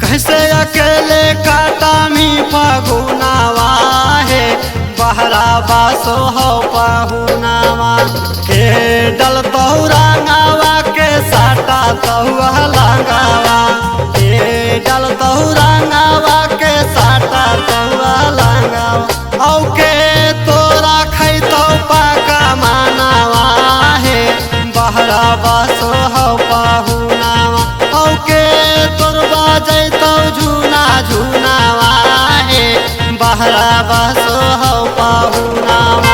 कैसे अकेले काटा मी फगुनावा है बहरा बासो हो पाहुनावा के डल तहुरांगावा के साटा तहुआ लगावा के डल तहुरांगावा के साटा तहुआ लगावा औ के तोरा खैतो पाका मानावा है बहरा बासो हो पाहुनावा औ के तोर बाजैतो झूना झूनावा है बहरा बासो हो पाहुनावा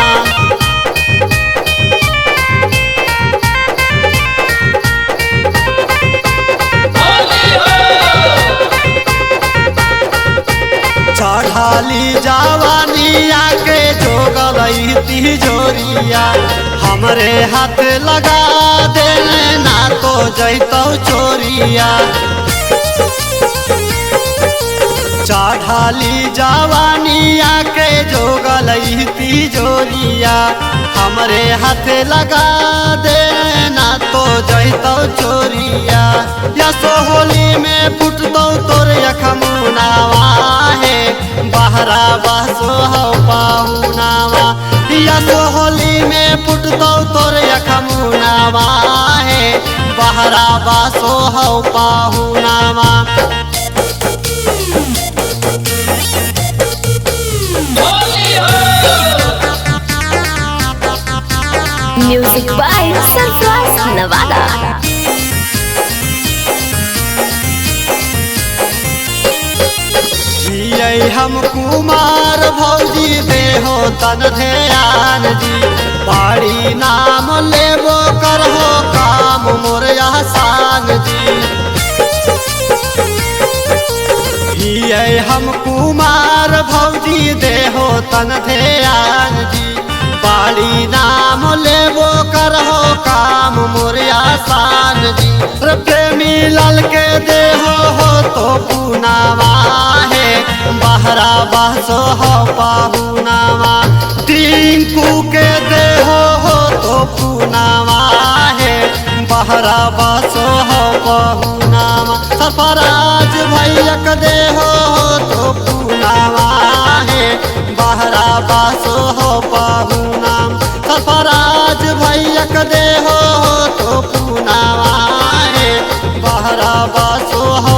चढ़ाली जवानिया के जोगलई तिजोरिया हमरे हाथ लगा देने ना तो जैतो चोरिया चढ़ाली जवानिया के जोगलई तिजोरिया हमरे हाथ लगा देने ना तो जैतो चोरिया यसो होली में फुटतो तोर यखमुनावा है बहरा बसो हो पाहुनावा यसो होली में फुटतो तोर यखमुनावा है बहरा बसो हो पाहुनावा Music by Surprise Nevada. हम कुमार भौजी देहो तन ध्यान जी बाड़ी नाम लेबो करहो काम मोर आसान जी हम कुमार भौजी देहो तन ध्यान जी बाड़ी नाम लेबो करहो काम मोर आसान जी प्रेमी लाल के देहो हो तो पुनावा है बहरा बसो हो पाहुनावा टिंकू के देहो हो तो पुनावा है बहरा बसो हो पाहुनावा सरफराज भैया के देहो हो तो पुनावा है बहरा बसो हो पाहुनाम सरफराज भैया के देहो हो तो पुनावा है बहरा बसो हो